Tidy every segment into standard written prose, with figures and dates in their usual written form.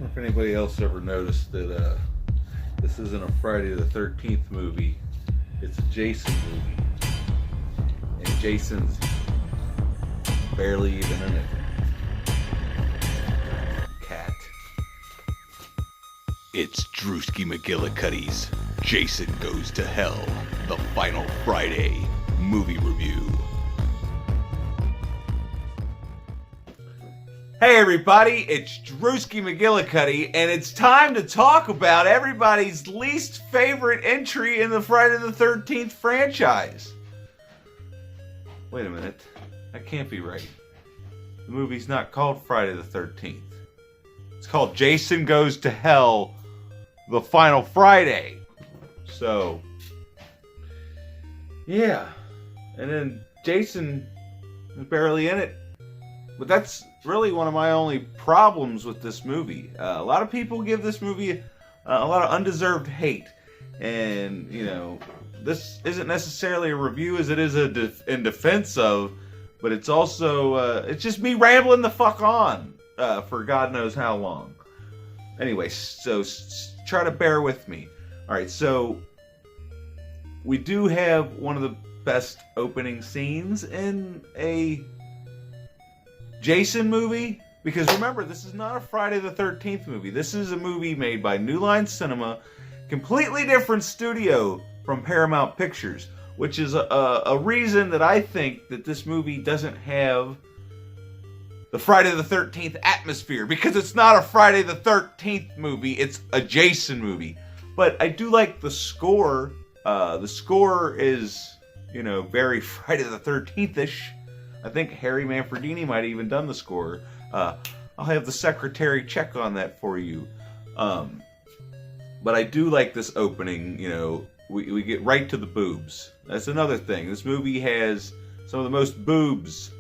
wonder if anybody else ever noticed that this isn't a Friday the 13th movie. It's a Jason movie. And Jason's barely even in it. Cat. It's Drewski McGillicuddy's Jason Goes to Hell, the Final Friday movie review. Hey everybody, it's Drewski McGillicuddy, and it's time to talk about everybody's least favorite entry in the Friday the 13th franchise. Wait a minute, that can't be right. The movie's not called Friday the 13th. It's called Jason Goes to Hell, the Final Friday. So, yeah. And then Jason is barely in it. But that's really one of my only problems with this movie. A lot of people give this movie a lot of undeserved hate. And, you know, this isn't necessarily a review as it is in defense of, but it's also, it's just me rambling the fuck on for God knows how long. Anyway, so try to bear with me. Alright, so we do have one of the best opening scenes in a Jason movie, because remember, this is not a Friday the 13th movie. This is a movie made by New Line Cinema, completely different studio from Paramount Pictures, which is a reason that I think that this movie doesn't have the Friday the 13th atmosphere, because it's not a Friday the 13th movie, it's a Jason movie. But I do like the score. The score is, you know, very Friday the 13th-ish. I think Harry Manfredini might have even done the score. I'll have the secretary check on that for you. But I do like this opening, you know, we get right to the boobs. That's another thing. This movie has some of the most boobs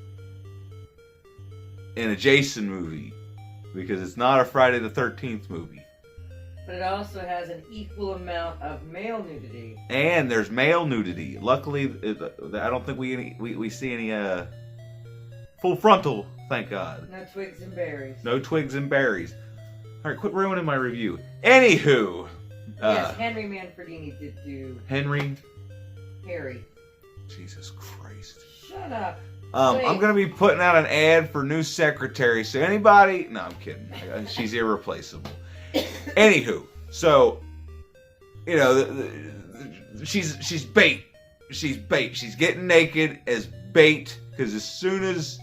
in a Jason movie, because it's not a Friday the 13th movie. But it also has an equal amount of male nudity. And there's male nudity. Luckily, I don't think we see any full frontal, thank God. No twigs and berries. No twigs and berries. Alright, quit ruining my review. Anywho. Yes, Henry Manfredini did do Harry. Jesus Christ. Shut up. I'm going to be putting out an ad for new secretary, so anybody... No, I'm kidding. She's irreplaceable. Anywho, so, you know, she's bait. She's bait. She's getting naked as bait, because as soon as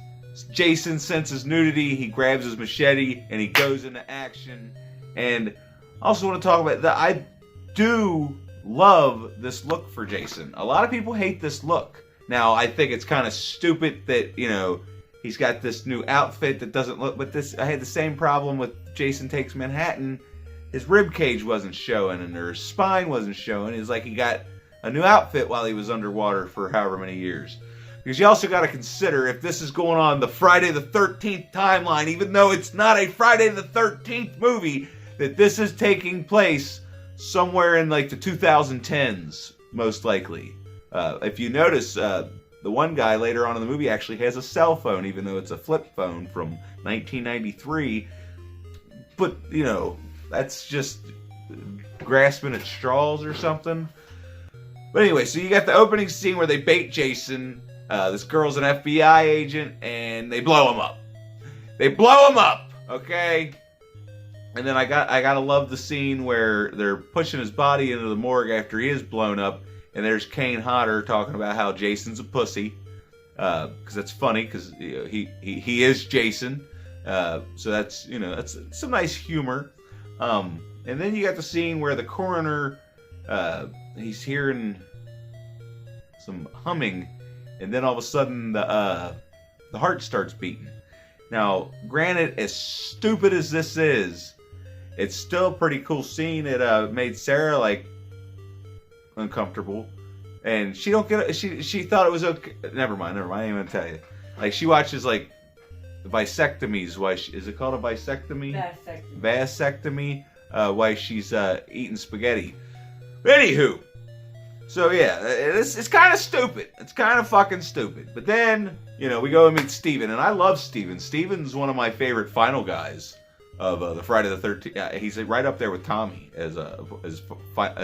Jason senses nudity, he grabs his machete and he goes into action. And I also want to talk about that. I do love this look for Jason. A lot of people hate this look. Now, I think it's kind of stupid that, you know, he's got this new outfit that doesn't look, but this, I had the same problem with Jason Takes Manhattan. His rib cage wasn't showing and his spine wasn't showing. It's like he got a new outfit while he was underwater for however many years. Because you also got to consider, if this is going on the Friday the 13th timeline, even though it's not a Friday the 13th movie, that this is taking place somewhere in like the 2010s, most likely. If you notice, the one guy later on in the movie actually has a cell phone, even though it's a flip phone from 1993. But, you know, that's just grasping at straws or something. But anyway, so you got the opening scene where they bait Jason. This girl's an FBI agent, and they blow him up. They blow him up, okay? And then I gotta love the scene where they're pushing his body into the morgue after he is blown up, and there's Kane Hodder talking about how Jason's a pussy, because that's funny, because you know, he is Jason. So that's, you know, that's some nice humor. And then you got the scene where the coroner, he's hearing some humming, and then all of a sudden the heart starts beating. Now, granted, as stupid as this is, it's still a pretty cool scene. It made Sarah like uncomfortable, and she don't get it. She thought it was okay. Never mind. I ain't gonna tell you. Like, she watches like vasectomies. Why is it called a vasectomy? Vasectomy. Why she's eating spaghetti. Anywho, so yeah, it's kind of stupid. It's kind of fucking stupid. But then, you know, we go and meet Steven, and I love Steven. Steven's one of my favorite Final guys. of the Friday the 13th. He's right up there with Tommy as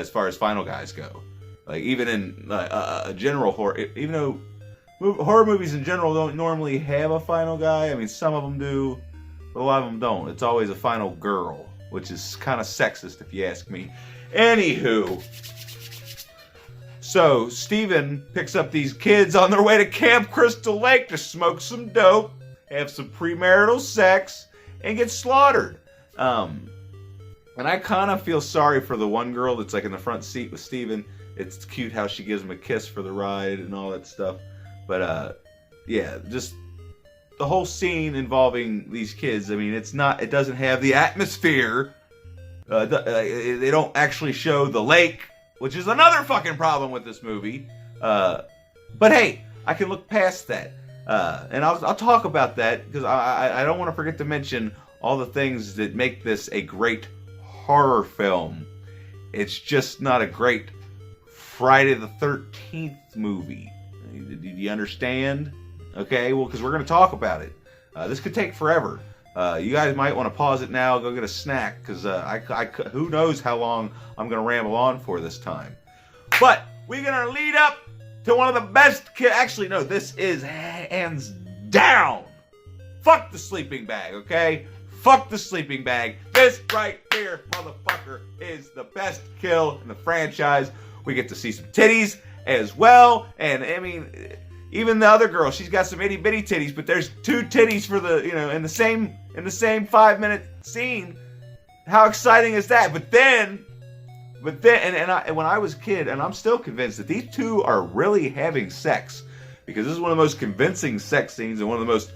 far as final guys go. Like even in a general horror, even though horror movies in general don't normally have a final guy. I mean, some of them do, but a lot of them don't. It's always a final girl, which is kind of sexist if you ask me. Anywho, so Steven picks up these kids on their way to Camp Crystal Lake to smoke some dope, have some premarital sex, and get slaughtered. And I kind of feel sorry for the one girl that's like in the front seat with Steven. It's cute how she gives him a kiss for the ride and all that stuff. But yeah, just the whole scene involving these kids. I mean, it doesn't have the atmosphere. They don't actually show the lake, which is another fucking problem with this movie. But hey, I can look past that. And I'll talk about that because I don't want to forget to mention all the things that make this a great horror film. It's just not a great Friday the 13th movie. Do you understand? Okay, well, because we're going to talk about it. This could take forever. You guys might want to pause it now, go get a snack, because who knows how long I'm going to ramble on for this time. But we're going to lead up to one of the best... Actually, no, this is hands down. Fuck the sleeping bag, okay? Fuck the sleeping bag. This right here, motherfucker, is the best kill in the franchise. We get to see some titties as well, and I mean, even the other girl, she's got some itty bitty titties, but there's two titties for the, in the same 5-minute scene. How exciting is that? But then, when I was a kid, and I'm still convinced that these two are really having sex, because this is one of the most convincing sex scenes and one of the most,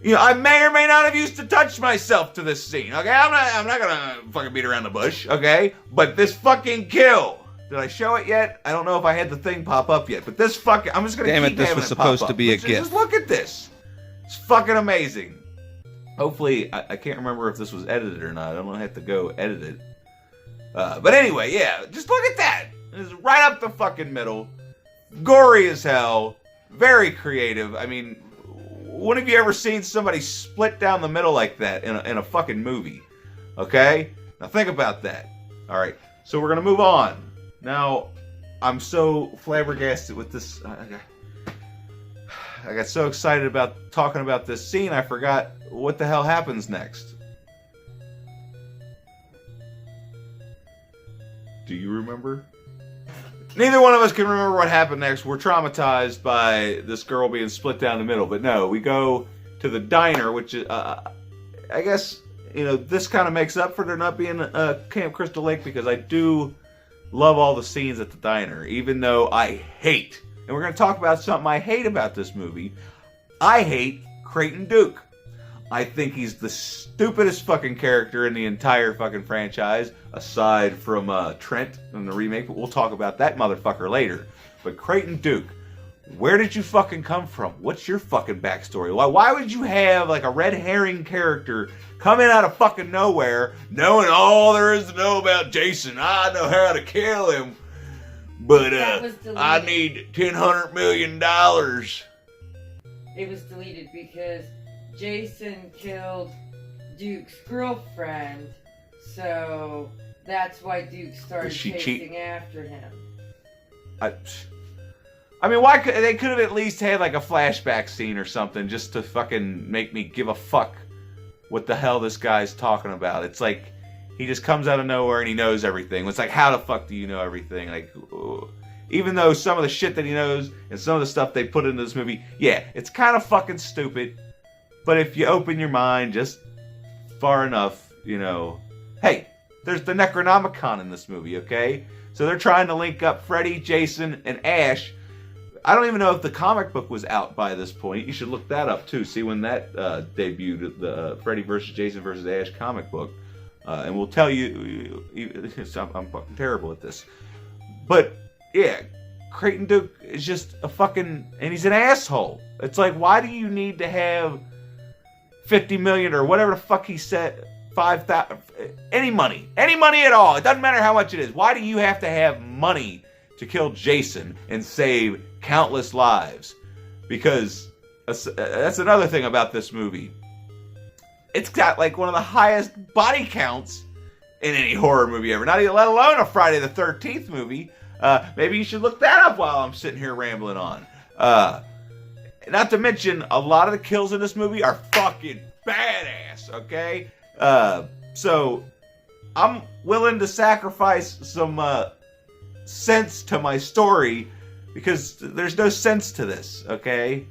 I may or may not have used to touch myself to this scene. Okay, I'm not gonna fucking beat around the bush. Okay, but this fucking kill. Did I show it yet? I don't know if I had the thing pop up yet, but this fucking... I'm just going to keep having it pop up. Damn it, this was supposed to be a gift. Just look at this. It's fucking amazing. Hopefully, I can't remember if this was edited or not. I don't have to go edit it. But anyway, yeah, just look at that. It's right up the fucking middle. Gory as hell. Very creative. I mean, when have you ever seen somebody split down the middle like that in a fucking movie? Okay? Now think about that. All right, so we're going to move on. Now, I'm so flabbergasted with this. I got so excited about talking about this scene, I forgot what the hell happens next. Do you remember? Neither one of us can remember what happened next. We're traumatized by this girl being split down the middle. But no, we go to the diner, which is, I guess, this kind of makes up for there not being Camp Crystal Lake, because I do love all the scenes at the diner, even though I hate, and we're going to talk about something I hate about this movie. I hate Creighton Duke. I think he's the stupidest fucking character in the entire fucking franchise, aside from Trent in the remake, but we'll talk about that motherfucker later. But Creighton Duke, where did you fucking come from? What's your fucking backstory? Why would you have like a red herring character coming out of fucking nowhere, knowing all there is to know about Jason? I know how to kill him, but I need $100 million. It was deleted because Jason killed Duke's girlfriend, so that's why Duke started chasing after him. I mean, why could they could have at least had like a flashback scene or something just to fucking make me give a fuck what the hell this guy's talking about. It's like he just comes out of nowhere and he knows everything. It's like, how the fuck do you know everything? Like, even though some of the shit that he knows and some of the stuff they put into this movie, yeah, it's kind of fucking stupid. But if you open your mind just far enough, hey, there's the Necronomicon in this movie, okay? So they're trying to link up Freddy, Jason, and Ash. I don't even know if the comic book was out by this point. You should look that up, too. See when that debuted, the Freddy vs. Jason vs. Ash comic book. And we'll tell you, I'm fucking terrible at this. But, yeah, Creighton Duke is just a fucking, and he's an asshole. It's like, why do you need to have 50 million or whatever the fuck he said, 5,000, any money at all? It doesn't matter how much it is. Why do you have to have money to kill Jason and save countless lives? Because that's another thing about this movie. it's got like one of the highest body counts in any horror movie ever. Not even, let alone a Friday the 13th movie. Maybe you should look that up while I'm sitting here rambling on. Not to mention, a lot of the kills in this movie are fucking badass, okay? So, I'm willing to sacrifice some sense to my story because there's no sense to this, okay?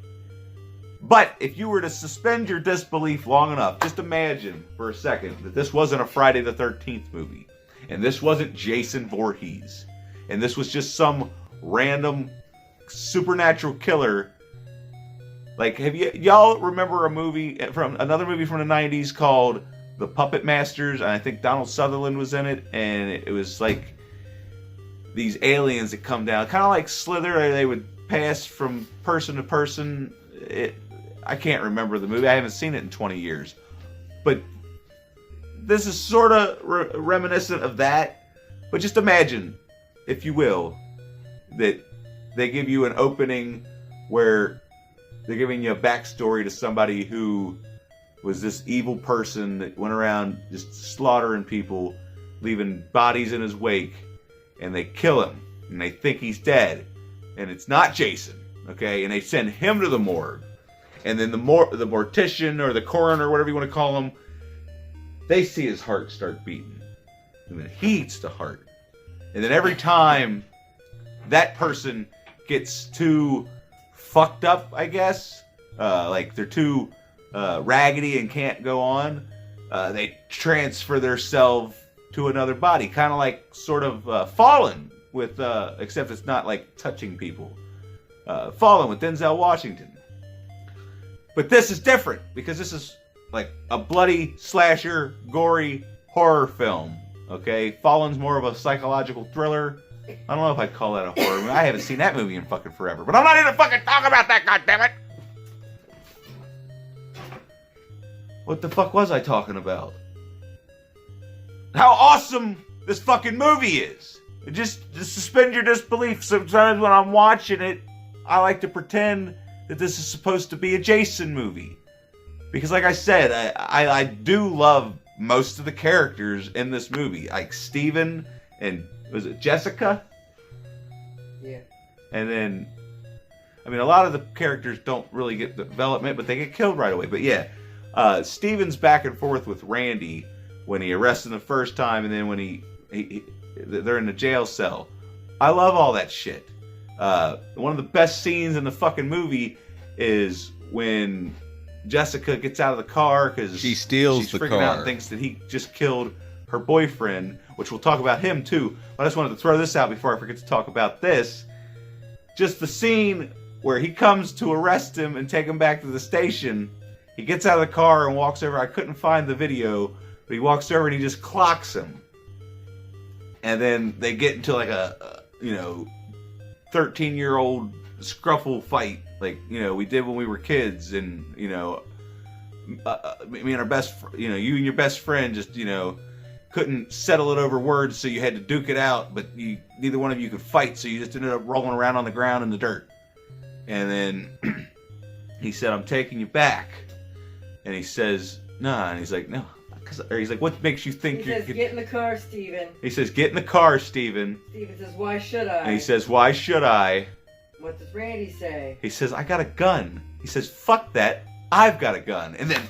But if you were to suspend your disbelief long enough, just imagine for a second that this wasn't a Friday the 13th movie, and this wasn't Jason Voorhees, and this was just some random supernatural killer. Like, y'all remember another movie from the 90s called The Puppet Masters? And I think Donald Sutherland was in it, and it was like these aliens that come down, kind of like Slither. They would pass from person to person. I can't remember the movie. I haven't seen it in 20 years. But this is sort of reminiscent of that. But just imagine, if you will, that they give you an opening where they're giving you a backstory to somebody who was this evil person that went around just slaughtering people, leaving bodies in his wake, and they kill him, and they think he's dead, and it's not Jason, okay? And they send him to the morgue. And then the mortician or the coroner, whatever you want to call him, they see his heart start beating. And then he eats the heart. And then every time that person gets too fucked up, I guess, like they're too raggedy and can't go on, they transfer themselves to another body. Kind of like sort of Fallen, with except it's not like touching people. Fallen with Denzel Washington. But this is different, because this is like a bloody, slasher, gory horror film, okay? Fallen's more of a psychological thriller. I don't know if I'd call that a horror movie. I haven't seen that movie in fucking forever. But I'm not here to fucking talk about that, goddammit! What the fuck was I talking about? How awesome this fucking movie is! Just suspend your disbelief. Sometimes when I'm watching it, I like to pretend that this is supposed to be a Jason movie. Because like I said, I do love most of the characters in this movie. Like Steven and, was it Jessica? Yeah. And then, I mean, a lot of the characters don't really get development, but they get killed right away. But yeah, Steven's back and forth with Randy when he arrests him the first time, and then when they're in the jail cell. I love all that shit. One of the best scenes in the fucking movie is when Jessica gets out of the car because she steals the freaking car out and thinks that he just killed her boyfriend, which we'll talk about him too. But I just wanted to throw this out before I forget to talk about this. Just the scene where he comes to arrest him and take him back to the station. He gets out of the car and walks over. I couldn't find the video, but he walks over and he just clocks him. And then they get into like a 13-year-old scruffle fight, like, we did when we were kids, and, me and our you and your best friend just, couldn't settle it over words, so you had to duke it out, but neither one of you could fight, so you just ended up rolling around on the ground in the dirt. And then he said, "I'm taking you back." And he says, "Nah," and he's like, "No." Or he's like, "What makes you think he says, "Get in the car, Steven." He says, "Get in the car, Steven." Steven says, "Why should I?" And he says, "Why should I?" What does Randy say? He says, "I got a gun." He says, "Fuck that. I've got a gun." And then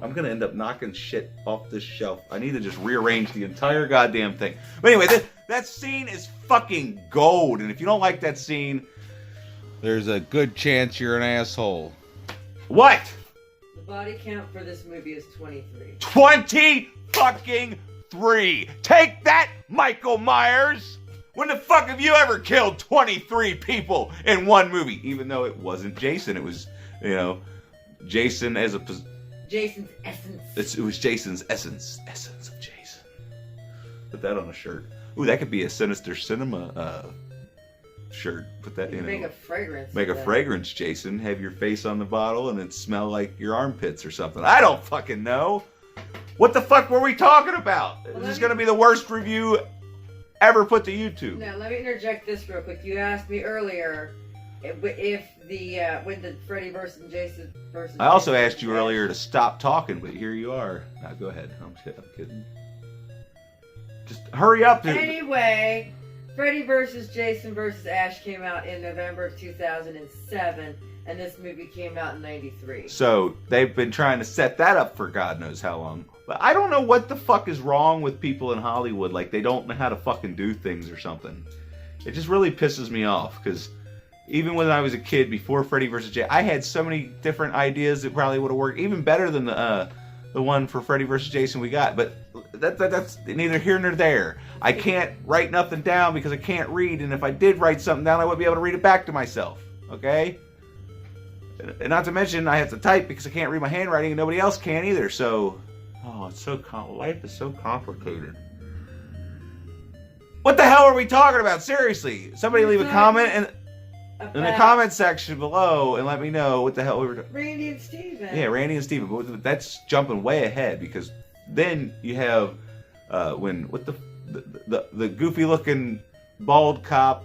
I'm going to end up knocking shit off this shelf. I need to just rearrange the entire goddamn thing. But anyway, that scene is fucking gold. And if you don't like that scene, there's a good chance you're an asshole. What? The body count for this movie is 23. 20 fucking 3. Take that, Michael Myers. When the fuck have you ever killed 23 people in one movie? Even though it wasn't Jason, it was, Jason as a... Jason's essence. It was Jason's essence. Essence of Jason. Put that on a shirt. Ooh, that could be a Sinister Cinema shirt. Put that in. Make a fragrance. Make a fragrance, Jason. Have your face on the bottle and it smell like your armpits or something. I don't fucking know. What the fuck were we talking about? This is going to be the worst review ever put to YouTube. Now, let me interject this real quick. You asked me earlier if the when the Freddy versus Jason versus. I also Jason asked you earlier to stop talking, but here you are. Now go ahead. I'm kidding. Just hurry up. Anyway, Freddy versus Jason versus Ash came out in November of 2007, and this movie came out in '93. So they've been trying to set that up for God knows how long. But I don't know what the fuck is wrong with people in Hollywood. Like, they don't know how to fucking do things or something. It just really pisses me off, because even when I was a kid, before Freddy vs. Jason, I had so many different ideas that probably would have worked even better than the one for Freddy vs. Jason we got. But that's neither here nor there. I can't write nothing down because I can't read, and if I did write something down, I wouldn't be able to read it back to myself. Okay? And not to mention, I have to type because I can't read my handwriting, and nobody else can either. So, it's so life is so complicated. What the hell are we talking about? Seriously, somebody leave a comment in the comment section below and let me know what the hell we were talking. Randy and Steven. Yeah, Randy and Steven. But that's jumping way ahead, because then you have the goofy looking bald cop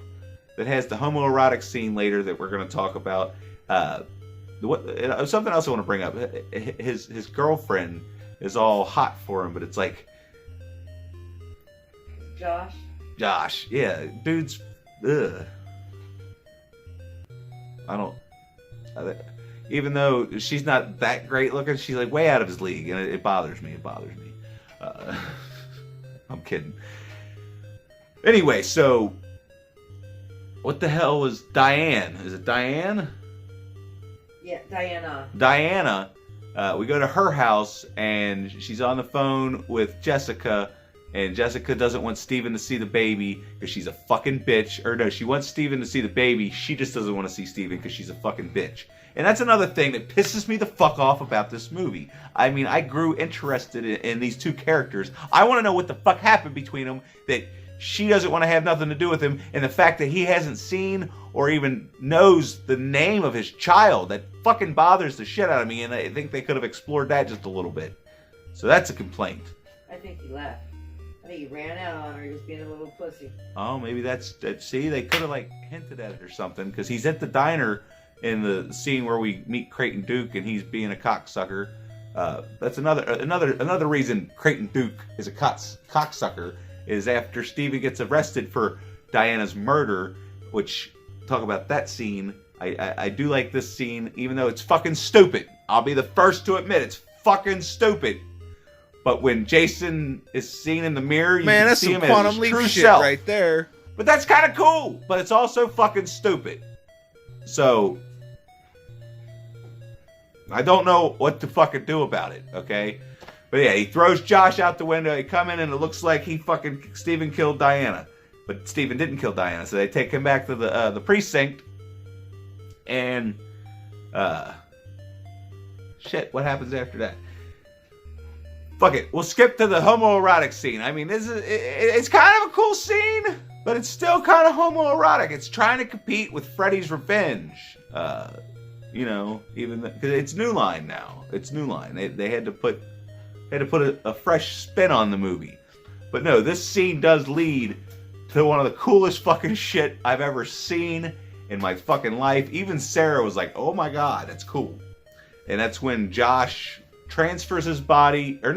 that has the homoerotic scene later that we're going to talk about. Something else I want to bring up. His girlfriend is all hot for him, but it's like Josh, yeah, dude's. Ugh. Even though she's not that great looking, she's like way out of his league, and it bothers me. I'm kidding. Anyway, so what the hell was Diane? Is it Diane? Yeah, Diana. Diana. We go to her house, and she's on the phone with Jessica, and Jessica doesn't want Steven to see the baby because she's a fucking bitch. Or no, she wants Steven to see the baby. She just doesn't want to see Steven because she's a fucking bitch. And that's another thing that pisses me the fuck off about this movie. I mean, I grew interested in these two characters. I want to know what the fuck happened between them that she doesn't want to have nothing to do with him, and the fact that he hasn't seen or even knows the name of his child, that fucking bothers the shit out of me, and I think they could have explored that just a little bit. So that's a complaint. I think he left. I think he ran out on her. He was being a little pussy. Oh, maybe that's see, they could have like hinted at it or something, because he's at the diner in the scene where we meet Creighton Duke, and he's being a cocksucker. That's another reason Creighton Duke is a cocksucker, is after Steven gets arrested for Diana's murder, which, talk about that scene, I do like this scene, even though it's fucking stupid. I'll be the first to admit it's fucking stupid. But when Jason is seen in the mirror, you can see him as his true self right there. But that's kind of cool, but it's also fucking stupid. So, I don't know what to fucking do about it, okay? But yeah, he throws Josh out the window. He come in and it looks like Steven killed Diana. But Steven didn't kill Diana, so they take him back to the precinct. And, shit, what happens after that? Fuck it, we'll skip to the homoerotic scene. I mean, it's kind of a cool scene, but it's still kind of homoerotic. It's trying to compete with Freddy's Revenge. You know, even because it's New Line now. It's New Line. They had to put a fresh spin on the movie. But no, this scene does lead to one of the coolest fucking shit I've ever seen in my fucking life. Even Sarah was like, "Oh my god, that's cool." And that's when Josh transfers his body, or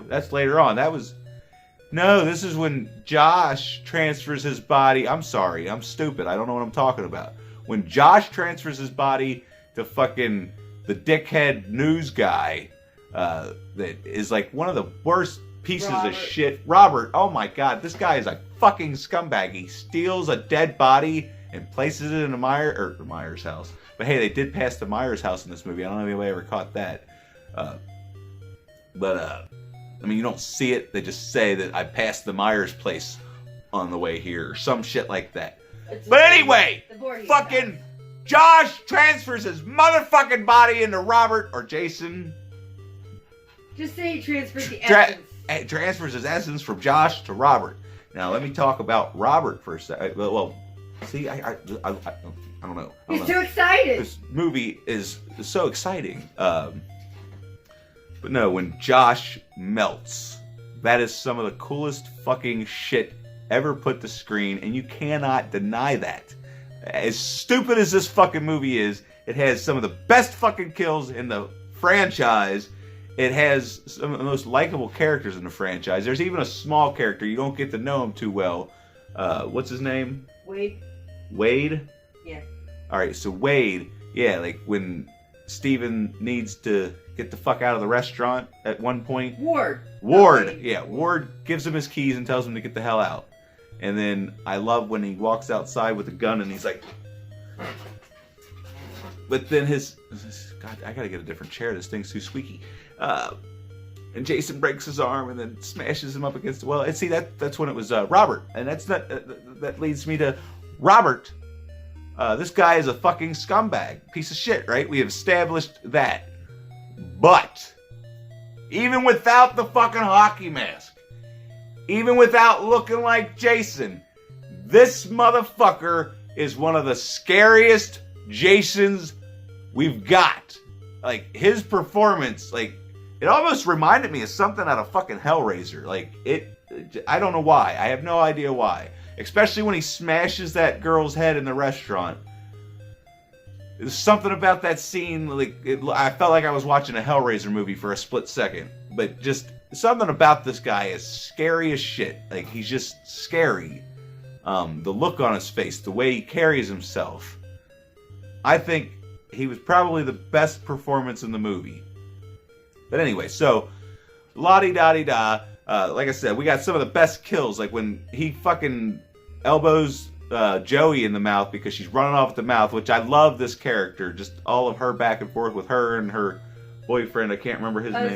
that's later on. This is when Josh transfers his body. I'm sorry, I'm stupid, I don't know what I'm talking about. When Josh transfers his body to fucking the dickhead news guy, that is like one of the worst pieces of shit. Robert, oh my god, this guy is a fucking scumbag. He steals a dead body and places it in the Myers house. But hey, they did pass the Myers house in this movie. I don't know if anybody ever caught that. I mean, you don't see it. They just say that I passed the Myers place on the way here, or some shit like that. But anyway, fucking Josh transfers his motherfucking body into Robert or Jason. Just say he transfers the essence. Transfers his essence from Josh to Robert. Now let me talk about Robert for a second. Well, see, I don't know. He's too excited. This movie is so exciting. But no, when Josh melts, that is some of the coolest fucking shit ever put to screen, and you cannot deny that. As stupid as this fucking movie is, it has some of the best fucking kills in the franchise. It has some of the most likable characters in the franchise. There's even a small character, you don't get to know him too well. What's his name? Wade. Wade? Yeah. Alright, so Wade, yeah, like when Steven needs to get the fuck out of the restaurant at one point. Ward. Yeah, Ward gives him his keys and tells him to get the hell out. And then I love when he walks outside with a gun and he's like... But then God, I gotta get a different chair. This thing's too squeaky. And Jason breaks his arm and then smashes him up against the wall. And see, that's when it was Robert. And that leads me to Robert. This guy is a fucking scumbag. Piece of shit, right? We have established that. But, even without the fucking hockey mask, even without looking like Jason, this motherfucker is one of the scariest Jasons we've got. Like, his performance, like, it almost reminded me of something out of fucking Hellraiser. Like, I don't know why. I have no idea why. Especially when he smashes that girl's head in the restaurant. There's something about that scene, like, I felt like I was watching a Hellraiser movie for a split second. But just, something about this guy is scary as shit. Like, he's just scary. The look on his face, the way he carries himself. I think he was probably the best performance in the movie. But anyway, so, la-di-da-di-da. Like I said, we got some of the best kills. Like when he fucking elbows Joey in the mouth because she's running off at the mouth, which I love this character. Just all of her back and forth with her and her boyfriend. I can't remember his name.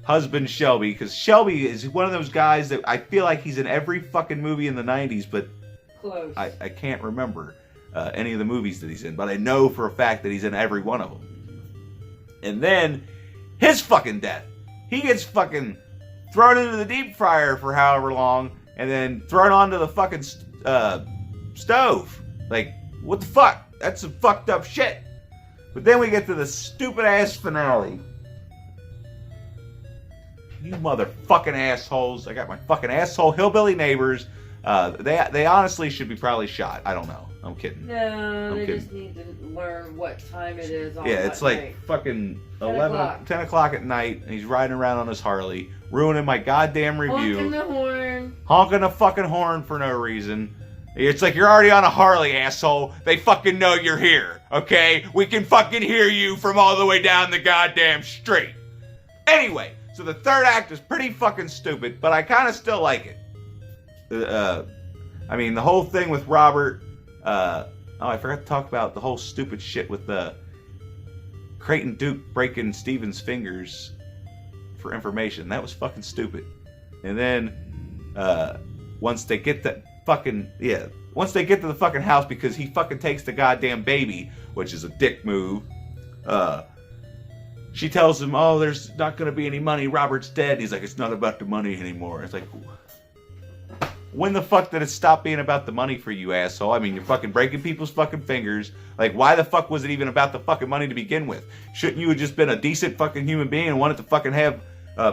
Husband Shelby. Because Shelby is one of those guys that I feel like he's in every fucking movie in the 90s, but Close. I can't remember any of the movies that he's in. But I know for a fact that he's in every one of them. And then his fucking death. He gets fucking thrown into the deep fryer for however long, and then thrown onto the fucking stove. Like, what the fuck? That's some fucked up shit. But then we get to the stupid ass finale. You motherfucking assholes. I got my fucking asshole hillbilly neighbors. They honestly should be probably shot. I don't know. I'm kidding. No, they just need to learn what time it is on it's like night. Fucking 10 o'clock at night, and he's riding around on his Harley, ruining my goddamn review. Honking the horn. Honking the fucking horn for no reason. It's like, you're already on a Harley, asshole. They fucking know you're here, okay? We can fucking hear you from all the way down the goddamn street. Anyway, so the third act is pretty fucking stupid, but I kind of still like it. I mean, the whole thing with Robert... I forgot to talk about the whole stupid shit with the Creighton Duke breaking Steven's fingers for information. That was fucking stupid. And then, once they get to the fucking house, because he fucking takes the goddamn baby, which is a dick move, she tells him, oh, there's not gonna be any money, Robert's dead. He's like, it's not about the money anymore. It's like, when the fuck did it stop being about the money for you, asshole? I mean, you're fucking breaking people's fucking fingers. Like, why the fuck was it even about the fucking money to begin with? Shouldn't you have just been a decent fucking human being and wanted to fucking have,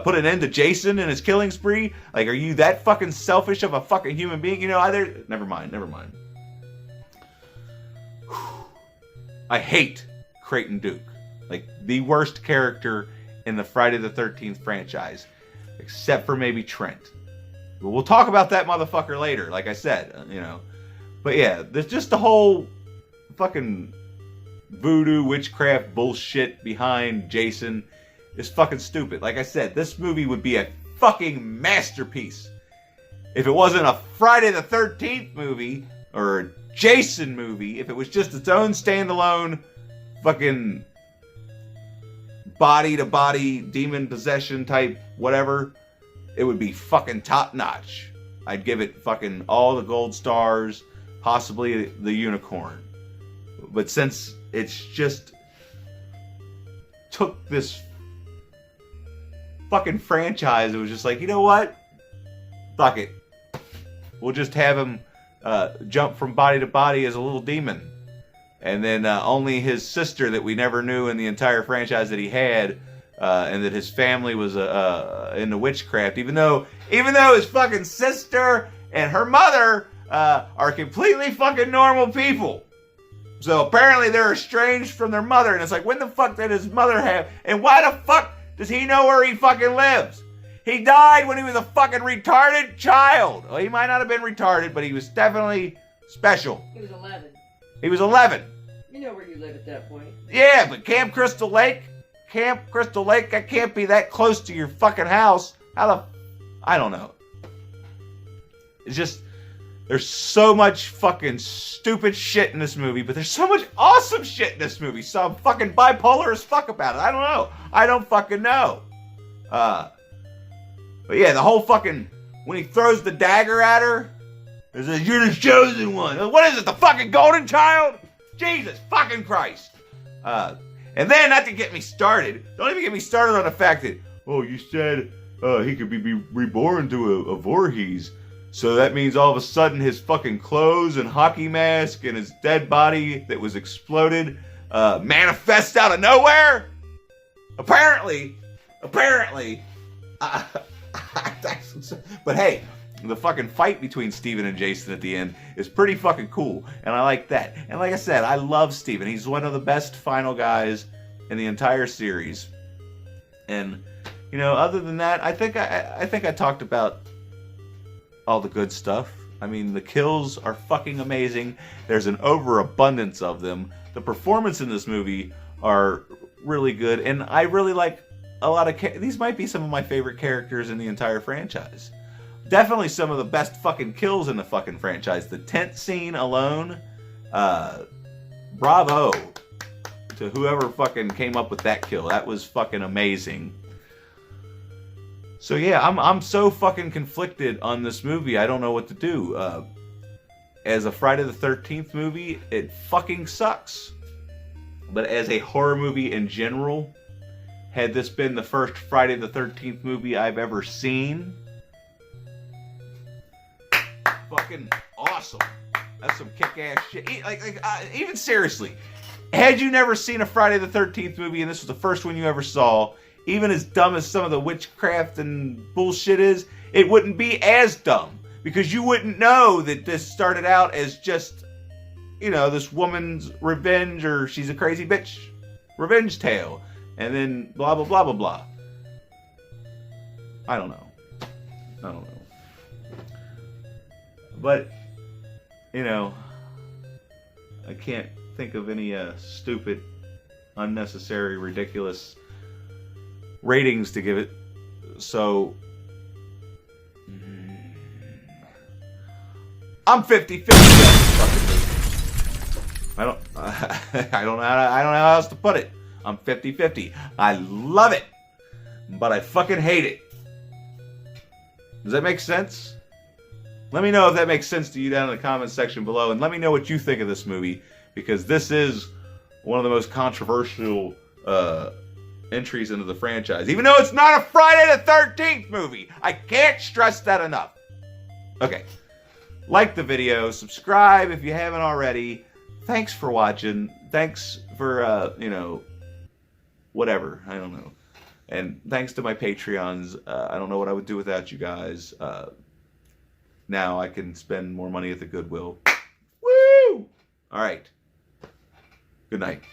put an end to Jason and his killing spree? Like, are you that fucking selfish of a fucking human being? You know, never mind. I hate Creighton Duke. Like, the worst character in the Friday the 13th franchise. Except for maybe Trent. But we'll talk about that motherfucker later, like I said, you know. But yeah, there's just the whole fucking voodoo, witchcraft bullshit behind Jason is fucking stupid. Like I said, this movie would be a fucking masterpiece if it wasn't a Friday the 13th movie or a Jason movie. If it was just its own standalone fucking body-to-body demon possession type whatever, it would be fucking top notch. I'd give it fucking all the gold stars, possibly the unicorn. But since it's just took this fucking franchise, it was just like, you know what? Fuck it. We'll just have him jump from body to body as a little demon. And then only his sister that we never knew in the entire franchise that he had, and that his family was into witchcraft, even though his fucking sister and her mother are completely fucking normal people. So apparently they're estranged from their mother, and it's like, when the fuck did his mother have, and why the fuck does he know where he fucking lives? He died when he was a fucking retarded child. Well, he might not have been retarded, but he was definitely special. He was 11. He was 11. You know where you live at that point. Yeah, but Camp Crystal Lake, that can't be that close to your fucking house. I don't know. It's just, there's so much fucking stupid shit in this movie, but there's so much awesome shit in this movie. So I'm fucking bipolar as fuck about it. I don't know. I don't fucking know. But yeah, the whole fucking, when he throws the dagger at her, it says, "You're the chosen one." What is it, the fucking golden child? Jesus fucking Christ. And then, not to get me started, don't even get me started on the fact that, oh, you said he could be reborn to a Voorhees. So that means all of a sudden his fucking clothes and hockey mask and his dead body that was exploded manifest out of nowhere? Apparently. But hey, the fucking fight between Steven and Jason at the end is pretty fucking cool, and I like that. And like I said, I love Steven. He's one of the best final guys in the entire series. And you know, other than that, I think I talked about all the good stuff. I mean, the kills are fucking amazing. There's an overabundance of them. The performance in this movie are really good, and I really like a lot of these might be some of my favorite characters in the entire franchise. Definitely some of the best fucking kills in the fucking franchise. The tent scene alone, bravo to whoever fucking came up with that kill. That was fucking amazing. So yeah, I'm so fucking conflicted on this movie. I don't know what to do. As a Friday the 13th movie, it fucking sucks. But as a horror movie in general, had this been the first Friday the 13th movie I've ever seen, fucking awesome. That's some kick-ass shit. Even seriously, had you never seen a Friday the 13th movie and this was the first one you ever saw, even as dumb as some of the witchcraft and bullshit is, it wouldn't be as dumb. Because you wouldn't know that this started out as just, you know, this woman's revenge, or she's a crazy bitch revenge tale. And then blah, blah, blah, blah, blah. I don't know. But, you know, I can't think of any stupid, unnecessary, ridiculous ratings to give it. So, I'm 50-50 on this fucking movie. I don't know how else to put it. I'm 50-50. I love it, but I fucking hate it. Does that make sense? Let me know if that makes sense to you down in the comments section below, and let me know what you think of this movie, because this is one of the most controversial entries into the franchise, even though it's not a Friday the 13th movie. I can't stress that enough. Okay. Like the video, subscribe if you haven't already. Thanks for watching. Thanks for, you know, whatever. I don't know. And thanks to my Patreons. I don't know what I would do without you guys. Now I can spend more money at the Goodwill. Woo! All right. Good night.